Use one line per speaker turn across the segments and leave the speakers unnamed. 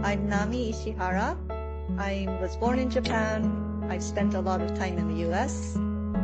I'm Nami Ishihara. I was born in Japan. I spent a lot of time in the US,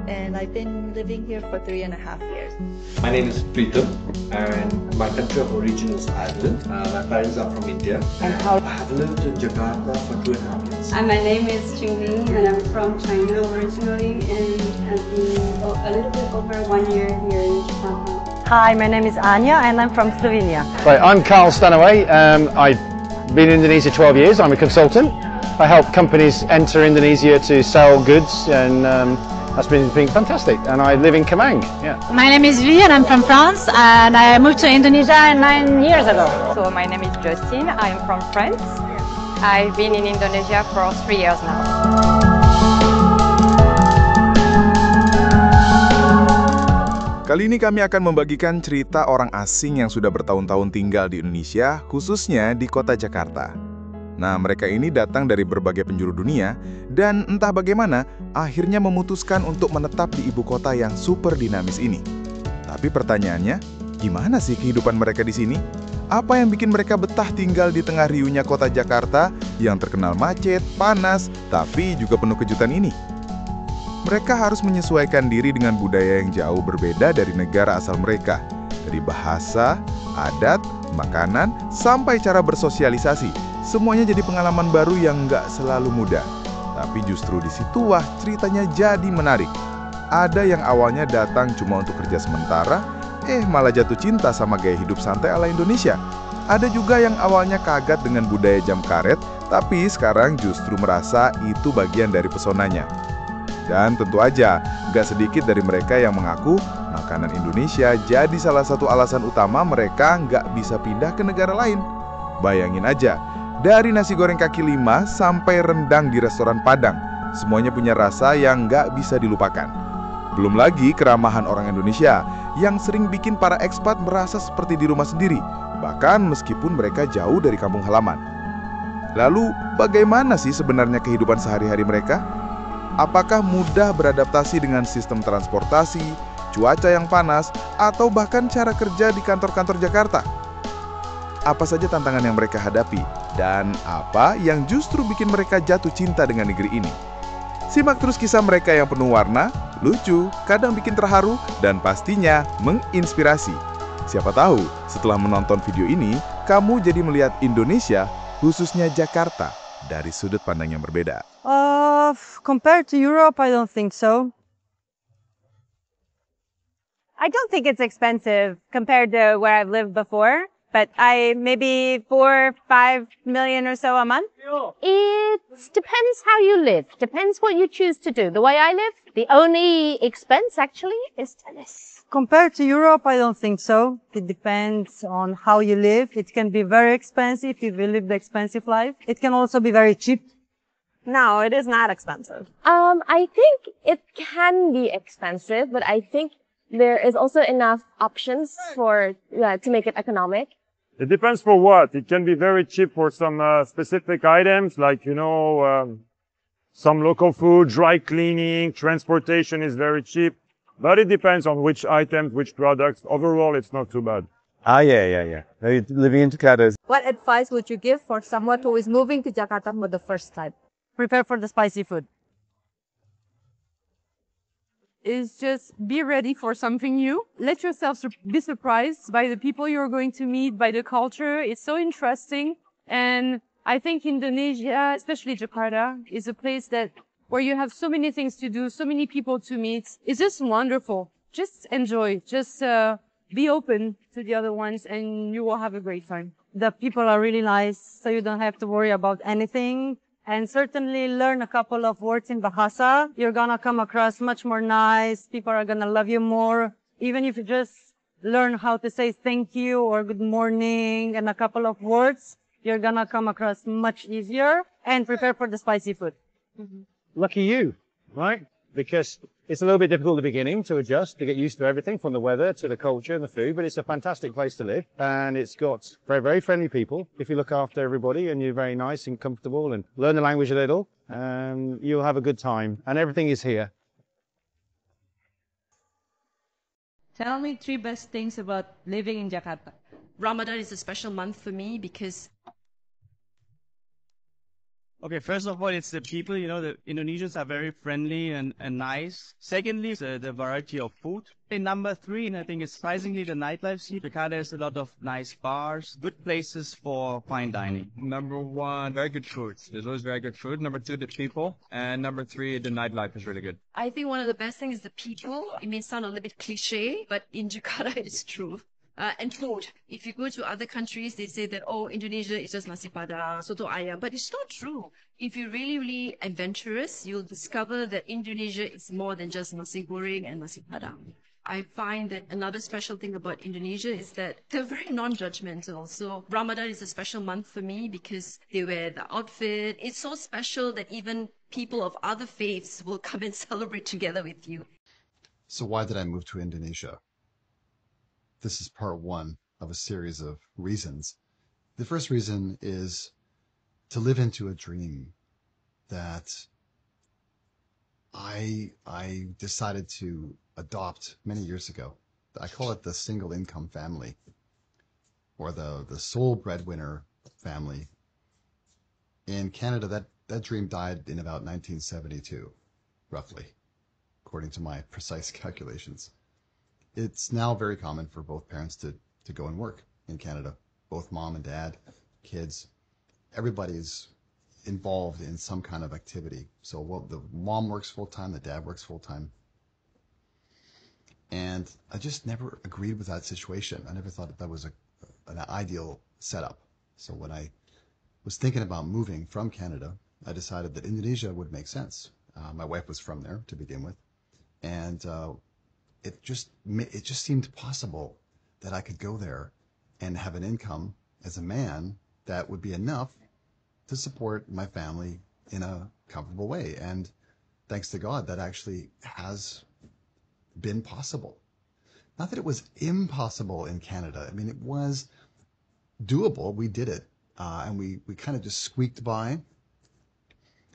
and I've been living here for 3.5 years.
My name is Pritam, and my country of origin is Ireland. My parents are from India, and I have lived in Jakarta for 2.5 years.
And my name is Qingling, and I'm from China originally, and I've been a little bit over 1 year here in Jakarta.
Hi, my name is Anya, and I'm from Slovenia.
Right, I'm Carl Stanaway. I've been in Indonesia 12 years. I'm a consultant. I help companies enter Indonesia to sell goods, and that's been fantastic. And I live in Kemang. Yeah.
My name is Vi, and I'm from France, and I moved to Indonesia 9 years ago.
So my name is Justine. I'm from France. I've been in Indonesia for 3 years now.
Kali ini kami akan membagikan cerita orang asing yang sudah bertahun-tahun tinggal di Indonesia, khususnya di kota Jakarta. Nah, mereka ini datang dari berbagai penjuru dunia, dan entah bagaimana, akhirnya memutuskan untuk menetap di ibu kota yang super dinamis ini. Tapi pertanyaannya, gimana sih kehidupan mereka di sini? Apa yang bikin mereka betah tinggal di tengah riuhnya kota Jakarta yang terkenal macet, panas, tapi juga penuh kejutan ini? Mereka harus menyesuaikan diri dengan budaya yang jauh berbeda dari negara asal mereka. Dari bahasa, adat, makanan, sampai cara bersosialisasi. Semuanya jadi pengalaman baru yang nggak selalu mudah. Tapi justru disitulah ceritanya jadi menarik. Ada yang awalnya datang cuma untuk kerja sementara, malah jatuh cinta sama gaya hidup santai ala Indonesia. Ada juga yang awalnya kaget dengan budaya jam karet, tapi sekarang justru merasa itu bagian dari pesonanya. Dan tentu aja, gak sedikit dari mereka yang mengaku makanan Indonesia jadi salah satu alasan utama mereka gak bisa pindah ke negara lain. Bayangin aja, dari nasi goreng kaki lima sampai rendang di restoran Padang, semuanya punya rasa yang gak bisa dilupakan. Belum lagi keramahan orang Indonesia yang sering bikin para ekspat merasa seperti di rumah sendiri, bahkan meskipun mereka jauh dari kampung halaman. Lalu, bagaimana sih sebenarnya kehidupan sehari-hari mereka? Apakah mudah beradaptasi dengan sistem transportasi, cuaca yang panas, atau bahkan cara kerja di kantor-kantor Jakarta? Apa saja tantangan yang mereka hadapi, dan apa yang justru bikin mereka jatuh cinta dengan negeri ini? Simak terus kisah mereka yang penuh warna, lucu, kadang bikin terharu, dan pastinya menginspirasi. Siapa tahu, setelah menonton video ini, kamu jadi melihat Indonesia, khususnya Jakarta, dari sudut pandang yang berbeda.
Compared to Europe, I don't think so.
I don't think it's expensive compared to where I've lived before, but maybe 4-5 million or so a month.
It depends how you live, depends what you choose to do. The way I live, the only expense actually is tennis.
Compared to Europe, I don't think so. It depends on how you live. It can be very expensive if you live the expensive life. It can also be very cheap.
No, it is not expensive.
I think it can be expensive, but I think there is also enough options for to make it economic.
It depends for what. It can be very cheap for some specific items, like, some local food, dry cleaning, transportation is very cheap. But it depends on which items, which products. Overall, it's not too bad.
Yeah. Living in Jakarta.
What advice would you give for someone who is moving to Jakarta for the first time?
Prepare for the spicy food.
Is just be ready for something new. Let yourself be surprised by the people you're going to meet, by the culture. It's so interesting. And I think Indonesia, especially Jakarta, is a place where you have so many things to do, so many people to meet. It's just wonderful. Just enjoy. Just be open to the other ones, and you will have a great time.
The people are really nice, so you don't have to worry about anything. And certainly learn a couple of words in Bahasa. You're gonna come across much more nice. People are gonna love you more. Even if you just learn how to say thank you or good morning and a couple of words, you're gonna come across much easier. And prepare for the spicy food.
Lucky you, right? Because it's a little bit difficult at the beginning to adjust, to get used to everything from the weather to the culture and the food, but it's a fantastic place to live. And it's got very, very friendly people. If you look after everybody and you're very nice and comfortable and learn the language a little, you'll have a good time. And everything is here.
Tell me 3 best things about living in Jakarta.
Ramadan is a special month for me because Okay, first of all, it's the people. You know, the Indonesians are very friendly and nice. Secondly, the variety of food. And number three, and I think it's surprisingly the nightlife scene. Jakarta has a lot of nice bars, good places for fine dining.
Number one, very good food. There's always very good food. Number two, the people. And number three, the nightlife is really good.
I think one of the best things is the people. It may sound a little bit cliche, but in Jakarta, it is true. And food. If you go to other countries, they say that, oh, Indonesia is just nasi padang, soto ayam. But it's not true. If you're really, really adventurous, you'll discover that Indonesia is more than just nasi goreng and nasi padang. I find that another special thing about Indonesia is that they're very non-judgmental. So Ramadan is a special month for me because they wear the outfit. It's so special that even people of other faiths will come and celebrate together with you.
So why did I move to Indonesia? This is part one of a series of reasons. The first reason is to live into a dream that I decided to adopt many years ago. I call it the single income family, or the sole breadwinner family. In Canada, that dream died in about 1972, roughly, according to my precise calculations. It's now very common for both parents to go and work in Canada, both mom and dad, kids. Everybody's involved in some kind of activity. So the mom works full-time, the dad works full-time. And I just never agreed with that situation. I never thought that was an ideal setup. So when I was thinking about moving from Canada, I decided that Indonesia would make sense. My wife was from there to begin with. And it just seemed possible that I could go there and have an income as a man that would be enough to support my family in a comfortable way. And thanks to God, that actually has been possible. Not that it was impossible in Canada. I mean, it was doable. We did it. And we kind of just squeaked by.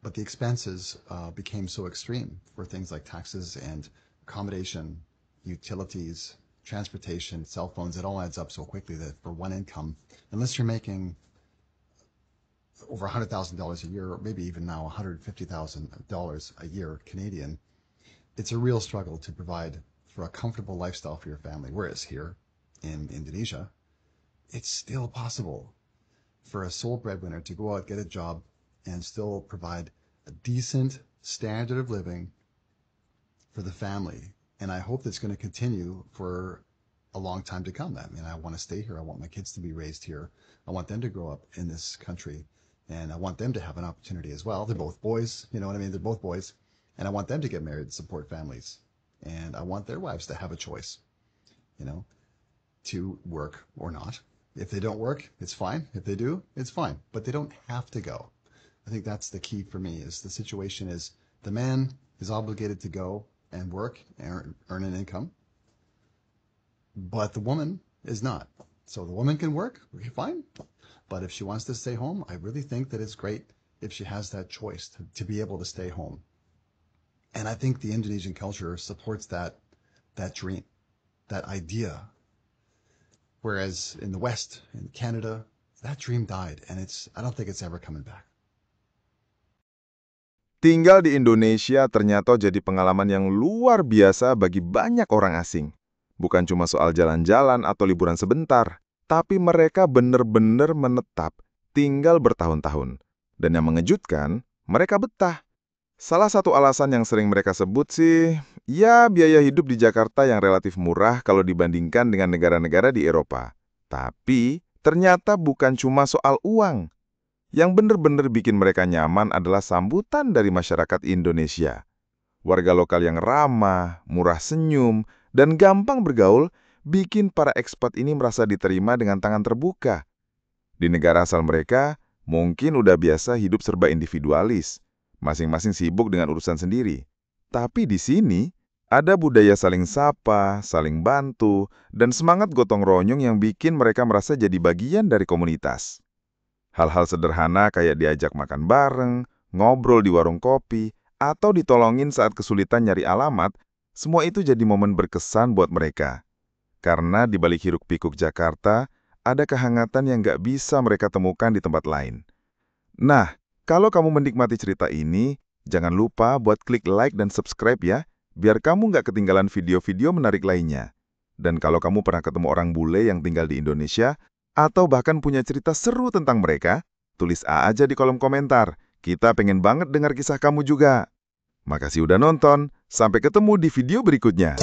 But the expenses became so extreme for things like taxes and accommodation, utilities, transportation, cell phones. It all adds up so quickly that for one income, unless you're making over $100,000 a year, or maybe even now $150,000 a year Canadian, it's a real struggle to provide for a comfortable lifestyle for your family. Whereas here in Indonesia, it's still possible for a sole breadwinner to go out, get a job, and still provide a decent standard of living for the family. And I hope that's going to continue for a long time to come. I mean, I want to stay here. I want my kids to be raised here. I want them to grow up in this country. And I want them to have an opportunity as well. They're both boys, you know what I mean? They're both boys. And I want them to get married and support families. And I want their wives to have a choice, you know, to work or not. If they don't work, it's fine. If they do, it's fine. But they don't have to go. I think that's the key for me, is the situation is the man is obligated to go and work and earn an income, but the woman is not. So the woman can work, okay, fine. But if she wants to stay home, I really think that it's great if she has that choice to be able to stay home. And I think the Indonesian culture supports that dream, that idea. Whereas in the West, in Canada, that dream died, and I don't think it's ever coming back.
Tinggal di Indonesia ternyata jadi pengalaman yang luar biasa bagi banyak orang asing. Bukan cuma soal jalan-jalan atau liburan sebentar, tapi mereka benar-benar menetap, tinggal bertahun-tahun. Dan yang mengejutkan, mereka betah. Salah satu alasan yang sering mereka sebut sih, ya biaya hidup di Jakarta yang relatif murah kalau dibandingkan dengan negara-negara di Eropa. Tapi ternyata bukan cuma soal uang. Yang benar-benar bikin mereka nyaman adalah sambutan dari masyarakat Indonesia. Warga lokal yang ramah, murah senyum, dan gampang bergaul bikin para ekspat ini merasa diterima dengan tangan terbuka. Di negara asal mereka, mungkin udah biasa hidup serba individualis. Masing-masing sibuk dengan urusan sendiri. Tapi di sini, ada budaya saling sapa, saling bantu, dan semangat gotong royong yang bikin mereka merasa jadi bagian dari komunitas. Hal-hal sederhana kayak diajak makan bareng, ngobrol di warung kopi, atau ditolongin saat kesulitan nyari alamat, semua itu jadi momen berkesan buat mereka. Karena di balik hiruk-pikuk Jakarta, ada kehangatan yang nggak bisa mereka temukan di tempat lain. Nah, Kalau kamu menikmati cerita ini, jangan lupa buat klik like dan subscribe ya, biar kamu nggak ketinggalan video-video menarik lainnya. Dan kalau kamu pernah ketemu orang bule yang tinggal di Indonesia, atau bahkan punya cerita seru tentang mereka, tulis A aja di kolom komentar. Kita pengen banget dengar kisah kamu juga. Makasih udah nonton, sampai ketemu di video berikutnya.